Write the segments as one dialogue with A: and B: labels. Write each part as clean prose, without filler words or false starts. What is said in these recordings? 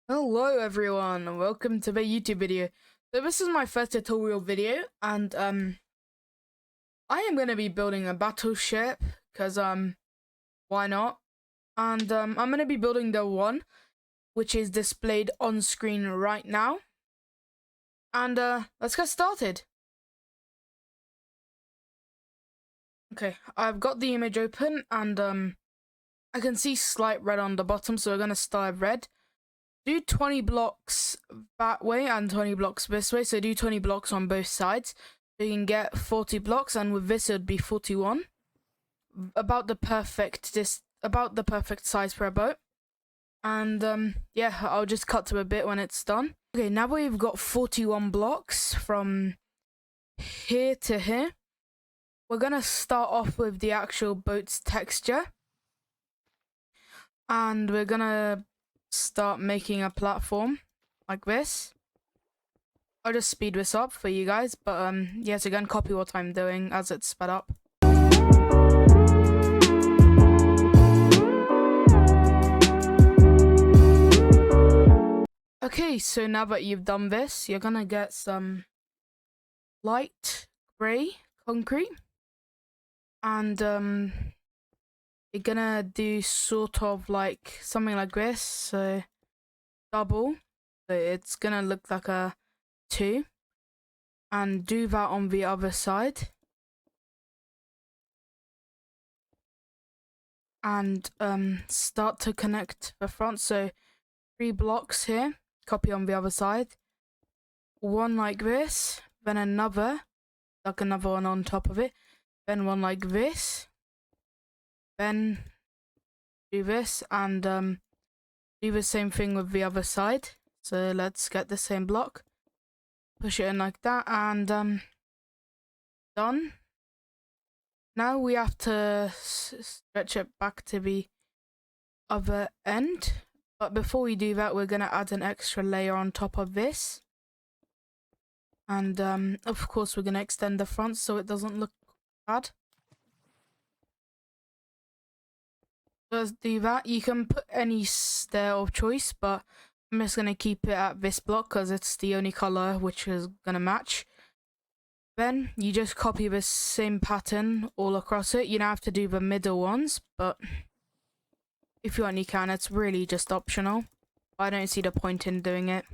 A: Hello everyone, and welcome to my YouTube video. So this is my first tutorial video, and I am gonna be building a battleship, cause why not? And I'm gonna be building the one which is displayed on screen right now. And let's get started. Okay, I've got the image open, and I can see slight red on the bottom, so we're gonna start red. Do 20 blocks that way and 20 blocks this way, so do 20 blocks on both sides. So you can get 40 blocks, and with this it would be 41. About the perfect size for a boat. And yeah, I'll just cut to a bit when it's done. Okay, now we've got 41 blocks from here to here. We're gonna start off with the actual boat's texture, and we're gonna start making a platform like this. I'll just speed this up for you guys, but yeah, so again, copy what I'm doing as it's sped up. Okay, so now that you've done this, you're gonna get some light grey concrete, and you're gonna do sort of like something like this, so double, so it's gonna look like a 2, and do that on the other side, and start to connect the front. So 3 blocks here, copy on the other side, one like this, then another, like another one on top of it, then one like this, then do this, and do the same thing with the other side. So let's get the same block, push it in like that, and done. Now we have to stretch it back to the other end, but before we do that, we're gonna add an extra layer on top of this, and of course we're gonna extend the front so it doesn't look bad. Let's do that. You can put any stair of choice, but I'm just gonna keep it at this block because it's the only color which is gonna match. Then you just copy the same pattern all across it. You don't have to do the middle ones, but if you want, you can. It's really just optional. I don't see the point in doing it.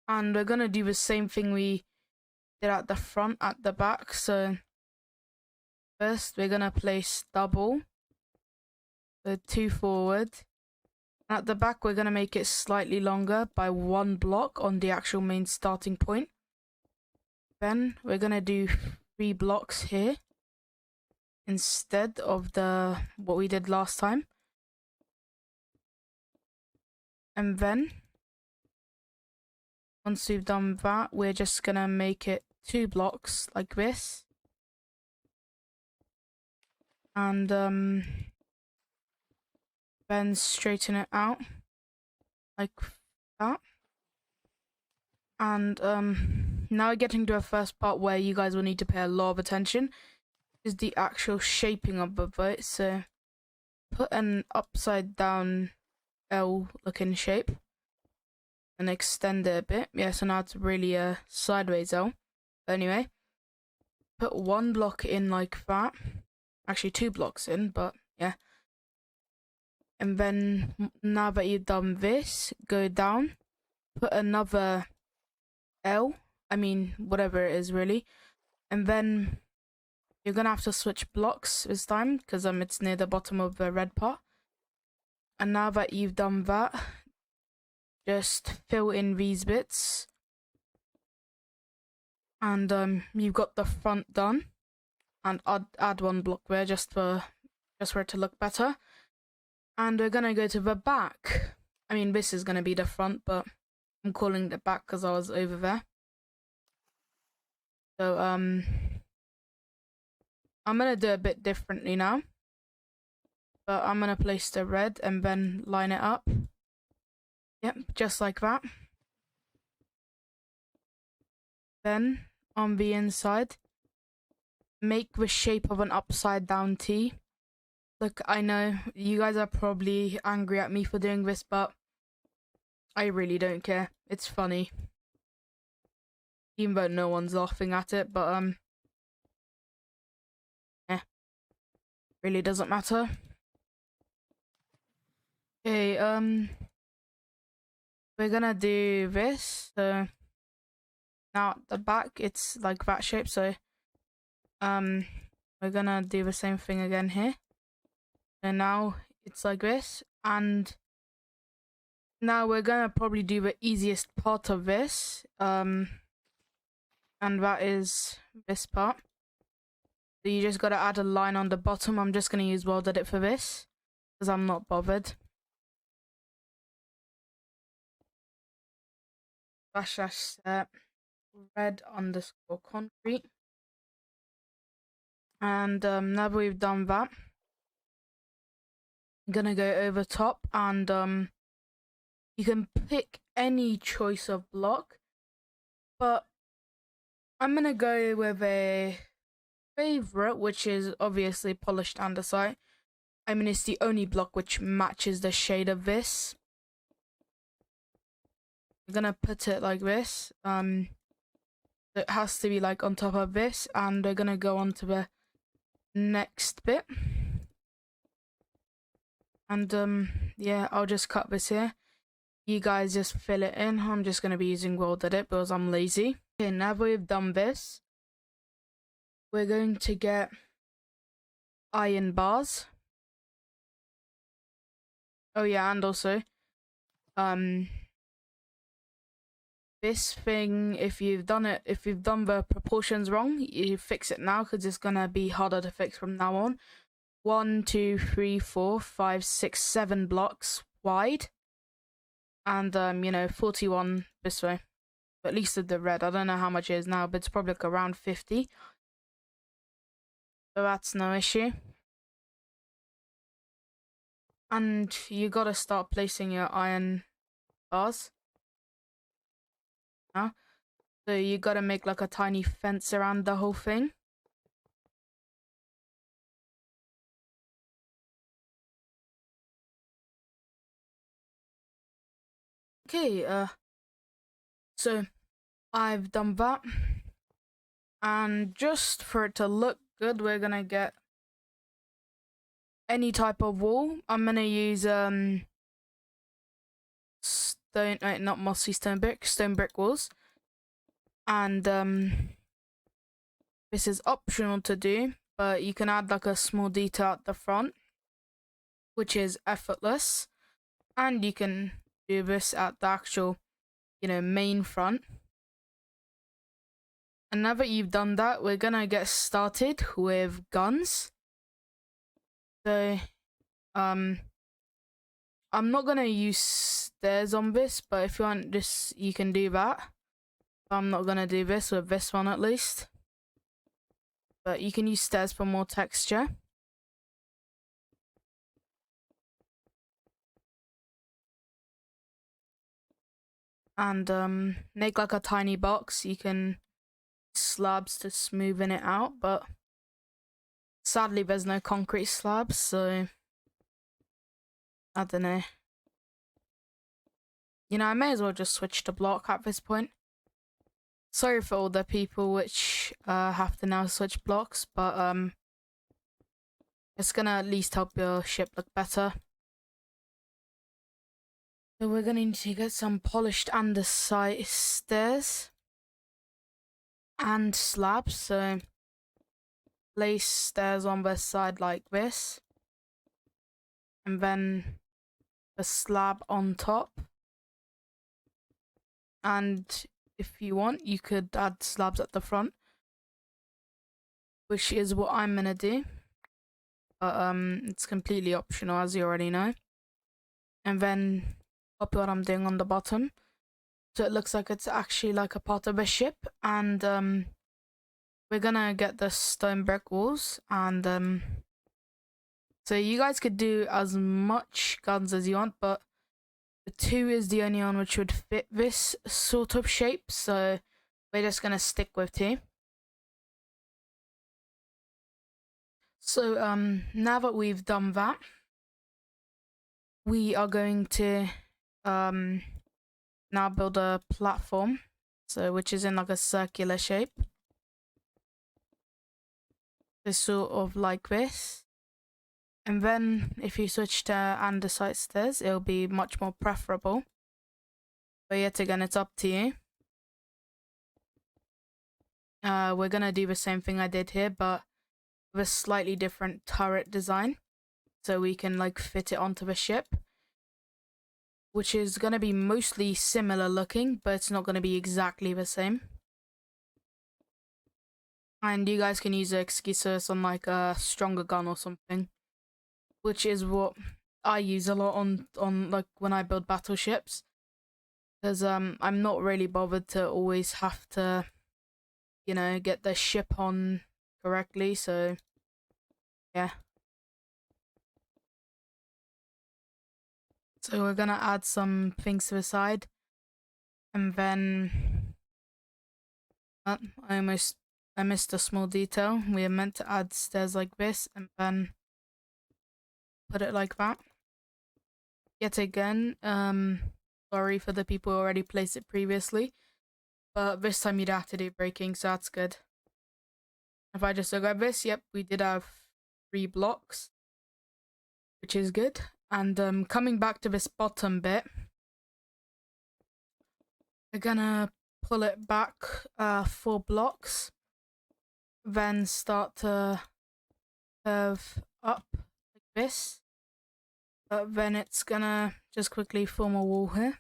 A: And we're gonna do the same thing we did at the front, at the back. So first we're gonna place double, so 2 forward. At the back we're gonna make it slightly longer by 1 block on the actual main starting point. Then we're gonna do 3 blocks here instead of what we did last time. And then once we've done that, we're just gonna make it 2 blocks like this, and then straighten it out like that. And now we're getting to a first part where you guys will need to pay a lot of attention, is the actual shaping of the boat. So put an upside down L looking shape and extend it a bit. Yeah, so now it's really a sideways L. But anyway, put 1 block in like that. Actually 2 blocks in, but yeah. And then now that you've done this, go down, put another L, I mean whatever it is really, and then you're gonna have to switch blocks this time because it's near the bottom of the red part. And now that you've done that, just fill in these bits, and you've got the front done. And add 1 block there just for it to look better. And we're gonna go to the back. I mean, this is gonna be the front, but I'm calling it back because I was over there. So I'm gonna do a bit differently now. but I'm gonna place the red and then line it up. Yep, just like that. Then on the inside, make the shape of an upside down T. Look, I know you guys are probably angry at me for doing this, but I really don't care. It's funny. Even though no one's laughing at it, but really doesn't matter. Okay, we're gonna do this. So now at the back it's like that shape, so we're gonna do the same thing again here. And now it's like this, and now we're gonna probably do the easiest part of this, and that is this part. So you just gotta add a line on the bottom. I'm just gonna use World Edit for this, because I'm not bothered. /set red underscore concrete. And now that we've done that, I'm gonna go over top, and you can pick any choice of block, but I'm gonna go with a favorite, which is obviously polished andesite. I mean, it's the only block which matches the shade of this. I'm gonna put it like this. It has to be like on top of this, and we're gonna go on to the next bit. And yeah, I'll just cut this here. You guys just fill it in. I'm just gonna be using World Edit because I'm lazy. Okay, now that we've done this, we're going to get iron bars. Oh yeah, and also this thing, if you've done the proportions wrong, you fix it now, because it's gonna be harder to fix from now on. 1, 2, 3, 4, 5, 6, 7 blocks wide, and you know, 41 this way. At least with the red, I don't know how much it is now, but it's probably like around 50. So that's no issue. And you gotta start placing your iron bars now. So you gotta make like a tiny fence around the whole thing. Okay, so I've done that, and just for it to look good, we're gonna get any type of wall. I'm gonna use not mossy stone brick walls, and this is optional to do, but you can add like a small detail at the front, which is effortless, and you can do this at the actual, you know, main front. And now that you've done that, we're gonna get started with guns. So I'm not gonna use stairs on this, but if you want this, you can do that. I'm not gonna do this with this one at least, but you can use stairs for more texture. And make like a tiny box. You can slabs to smoothen it out, but sadly there's no concrete slabs, so I don't know. You know, I may as well just switch to block at this point. Sorry for all the people which have to now switch blocks, but it's gonna at least help your ship look better. So we're gonna need to get some polished andesite stairs and slabs. So place stairs on the side like this, and then a slab on top. And if you want, you could add slabs at the front, which is what I'm gonna do. But it's completely optional, as you already know. And then copy what I'm doing on the bottom, so it looks like it's actually like a part of a ship. And we're gonna get the stone brick walls, and So you guys could do as much guns as you want, but the 2 is the only one which would fit this sort of shape, so we're just gonna stick with 2. So now that we've done that, we are going to now build a platform, so which is in like a circular shape. So sort of like this. And then if you switch to andesite stairs, it'll be much more preferable. But yet again, it's up to you. We're gonna do the same thing I did here, but with a slightly different turret design. So we can like fit it onto the ship. Which is gonna be mostly similar looking, but it's not gonna be exactly the same. And you guys can use the excuses on like a stronger gun or something. Which is what I use a lot on like when I build battleships, because I'm not really bothered to always have to, you know, get the ship on correctly. So yeah. So we're gonna add some things to the side, and then I missed a small detail. We are meant to add stairs like this, and then put it like that. Yet again, sorry for the people who already placed it previously, but this time you'd have to do breaking, so that's good. If I just look at this, yep, we did have 3 blocks, which is good. And coming back to this bottom bit, we're gonna pull it back 4 blocks, then start to curve up like this. But then it's gonna just quickly form a wall here.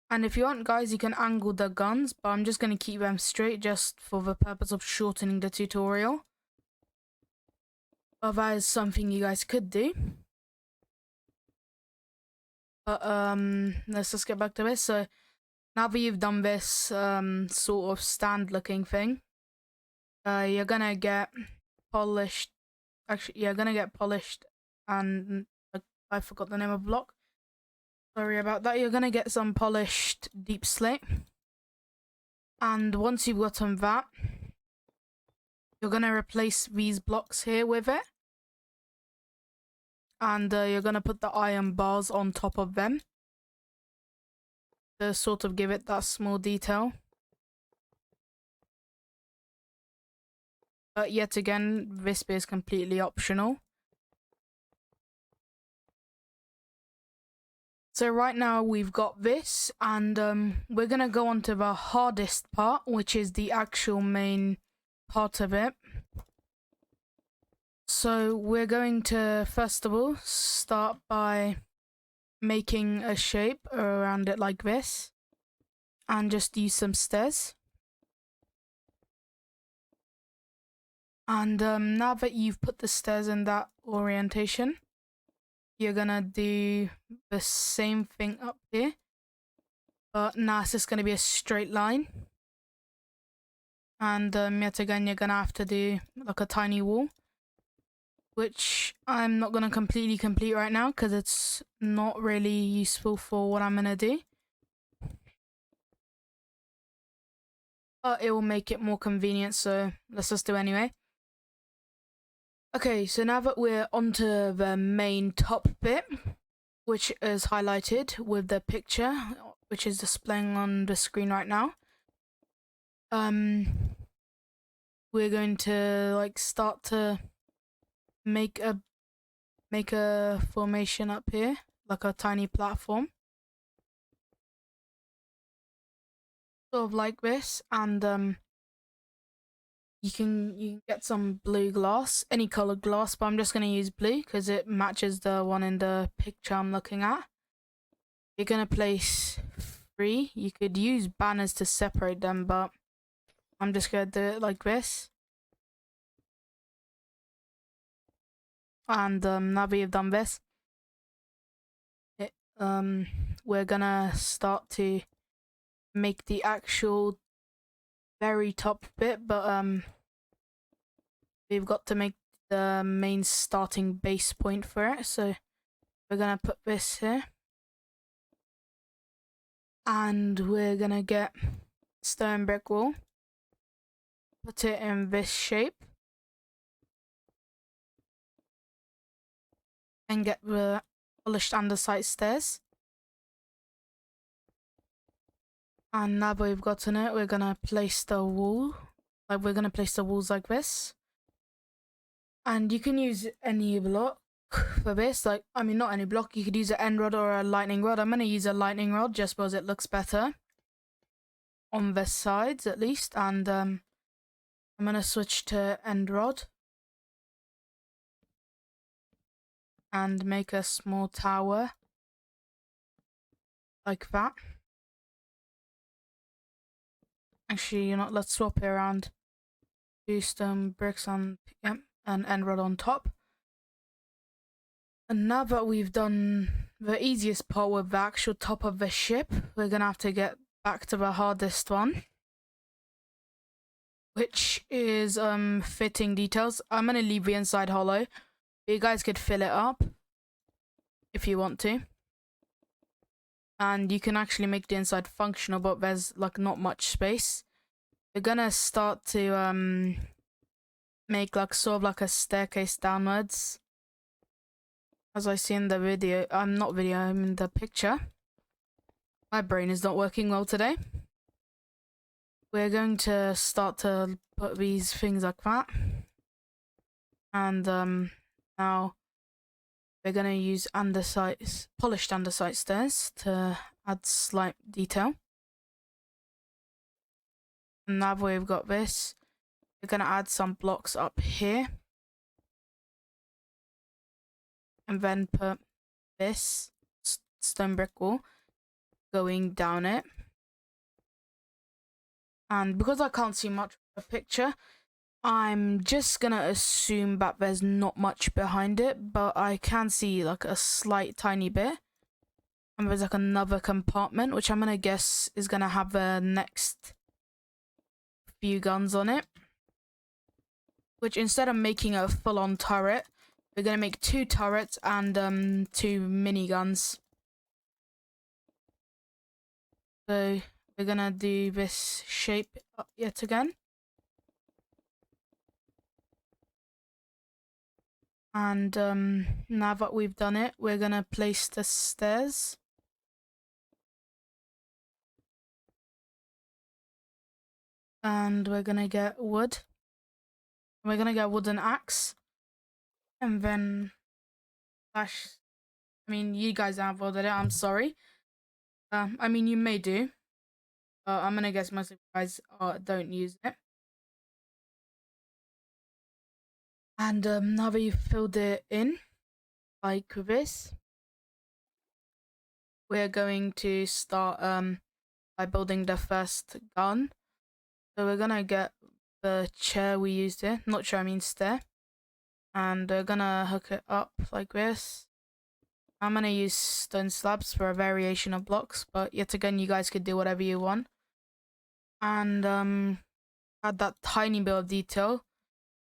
A: And if you want, guys, you can angle the guns, but I'm just gonna keep them straight just for the purpose of shortening the tutorial. But that is something you guys could do. But let's just get back to this. So now that you've done this sort of stand looking thing, you're gonna get polished. Actually, you're gonna get polished, and I forgot the name of the block. Sorry about that. You're gonna get some polished deep slate, and once you've gotten that, you're gonna replace these blocks here with it, and you're gonna put the iron bars on top of them to sort of give it that small detail. But yet again, this bit is completely optional. So right now we've got this, and we're gonna go on to the hardest part, which is the actual main part of it. So we're going to, first of all, start by making a shape around it like this, and just use some stairs. And now that you've put the stairs in that orientation, you're gonna do the same thing up here, but now it's just gonna be a straight line. And yet again, you're gonna have to do like a tiny wall, which I'm not gonna completely complete right now because it's not really useful for what I'm gonna do. But it will make it more convenient, so let's just do it anyway. Okay, so now that we're onto the main top bit, which is highlighted with the picture, which is displaying on the screen right now, we're going to like start to make a formation up here, like a tiny platform, sort of like this, and you can get some blue glass, any colored glass, but I'm just going to use blue because it matches the one in the picture I'm looking at. You're going to place 3. You could use banners to separate them, but I'm just going to do it like this. And now that you've done this, we're going to start to make the actual very top bit, but we've got to make the main starting base point for it. So we're gonna put this here. And we're gonna get stone brick wall. Put it in this shape. And get the polished andesite stairs. And now that we've gotten it, we're gonna place the wall. Like, we're gonna place the walls like this. And you can use any block for this. Like, I mean, not any block. You could use an end rod or a lightning rod. I'm gonna use a lightning rod just because it looks better. On the sides, at least. And, I'm gonna switch to end rod. And make a small tower. Like that. Actually, you know, let's swap it around. 2 stone bricks and, yep, an end rod on top. And now that we've done the easiest part with the actual top of the ship, we're gonna have to get back to the hardest one. Which is fitting details. I'm gonna leave the inside hollow. You guys could fill it up if you want to. And you can actually make the inside functional, but there's like not much space. We're gonna start to make like sort of like a staircase downwards. As I see in the video, I'm in the picture. My brain is not working well today. We're going to start to put these things like that. And now we're going to use polished andesite stairs to add slight detail. And now that we've got this, we're going to add some blocks up here. And then put this stone brick wall going down it. And because I can't see much of the picture, I'm just gonna assume that there's not much behind it, but I can see like a slight tiny bit. And there's like another compartment, which I'm gonna guess is gonna have the next few guns on it. Which, instead of making a full-on turret, we're gonna make 2 turrets and 2 miniguns. So we're gonna do this shape yet again. And now that we've done it, we're gonna place the stairs. And we're gonna get wood. We're gonna get a wooden axe. And then I mean, you guys haven't ordered it, I'm sorry. I mean, you may do. I'm gonna guess most of you guys don't use it. And now that you've filled it in, like this, we're going to start by building the first gun. So we're gonna get the chair we used here, not chair, I mean stair. And we're gonna hook it up like this. I'm gonna use stone slabs for a variation of blocks, but yet again, you guys could do whatever you want. And add that tiny bit of detail.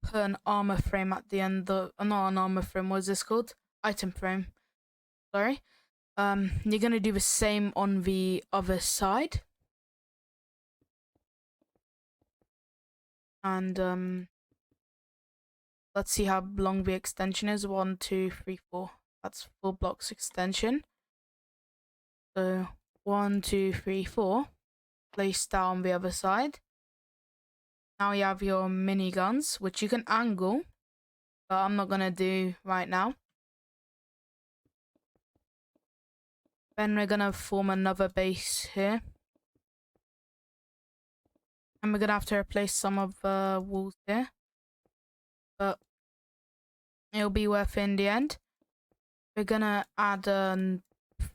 A: Put an armor frame at the end. Not an armor frame. What is this called? Item frame. Sorry. You're gonna do the same on the other side. And let's see how long the extension is. 1, 2, 3, 4. That's 4 blocks extension. So 1, 2, 3, 4. Place that on the other side. Now you have your miniguns, which you can angle, but I'm not gonna do right now. Then we're gonna form another base here. And we're gonna have to replace some of the walls here. But it'll be worth it in the end. We're gonna add a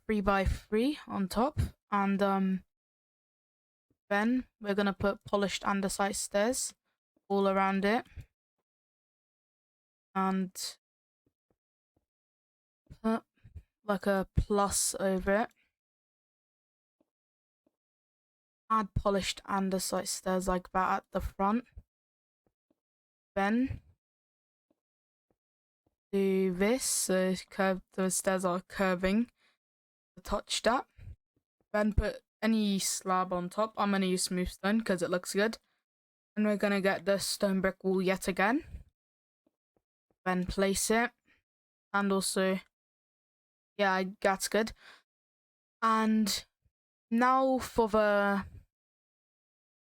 A: 3x3 on top. And then we're gonna put polished andesite stairs all around it. And put like a plus over it. Add polished andesite stairs like that at the front. Then do this, so the stairs are curving. Touch that. Then put any slab on top. I'm gonna use smooth stone because it looks good. And we're gonna get the stone brick wall yet again. Then place it. And also, yeah, that's good. And now for the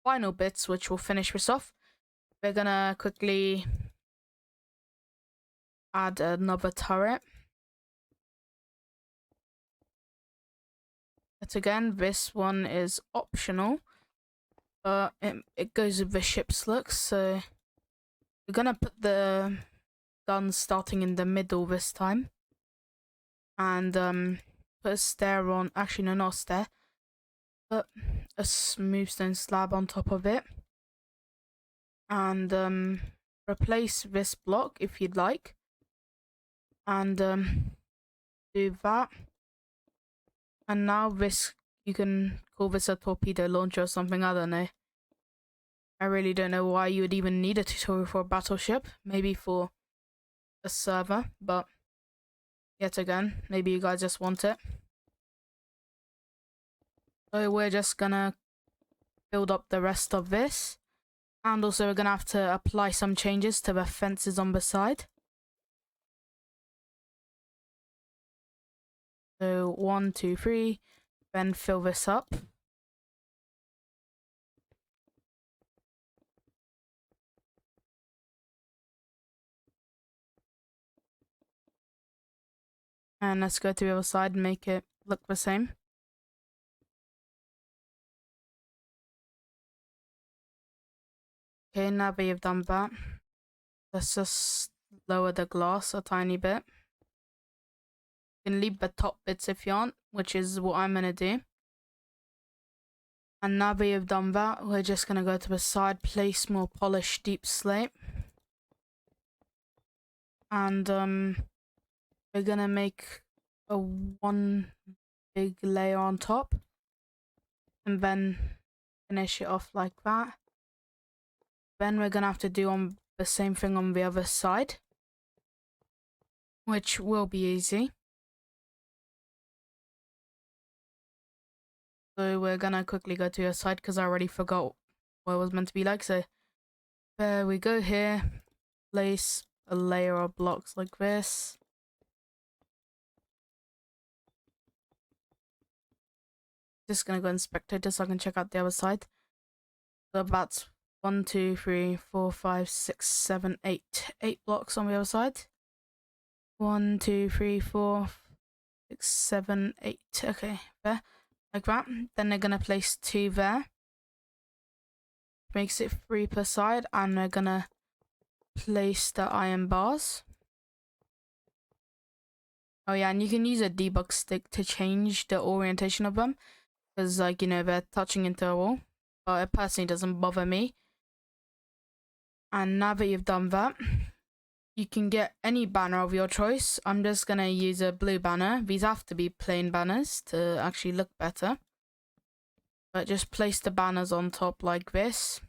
A: final bits, which will finish this off, we're gonna quickly add another turret. But again, this one is optional, but it goes with the ship's look, so we're gonna put the guns starting in the middle this time. And put a stair on, actually no, not a stair, put a smooth stone slab on top of it. And replace this block if you'd like. And do that. And now this, you can call this a torpedo launcher or something, I don't know. I really don't know why you would even need a tutorial for a battleship. Maybe for a server, but yet again, maybe you guys just want it. So we're just gonna build up the rest of this. And also we're gonna have to apply some changes to the fences on the side. So 1, 2, 3, then fill this up. And let's go to the other side and make it look the same. Okay, now that you've done that, let's just lower the glass a tiny bit. You can leave the top bits if you want, which is what I'm gonna do. And now that you've done that, we're just gonna go to the side, place more polished deep slate. And we're gonna make a one big layer on top. And then finish it off like that. Then we're gonna have to do on the same thing on the other side, which will be easy. So we're gonna quickly go to your side because I already forgot what it was meant to be like. So there we go here. Place a layer of blocks like this. Just gonna go in spectator so I can check out the other side. So that's 1, 2, 3, 4, 5, 6, 7, 8. 8 blocks on the other side. 1, 2, 3, 4, 6, 7, 8. Okay, there. Like that. Then they're gonna place 2 there. Makes it 3 per side. And we're gonna place the iron bars. Oh yeah, and you can use a debug stick to change the orientation of them. Because, like, you know, they're touching into a wall. But it personally doesn't bother me. And now that you've done that, you can get any banner of your choice. I'm just gonna use a blue banner. These have to be plain banners to actually look better. But just place the banners on top like this.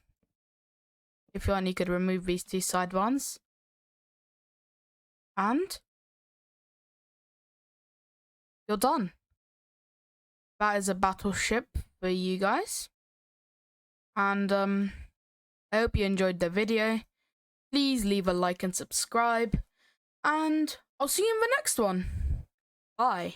A: If you want, you could remove these 2 side ones. And you're done. That is a battleship for you guys. And I hope you enjoyed the video. Please leave a like and subscribe. And I'll see you in the next one. Bye.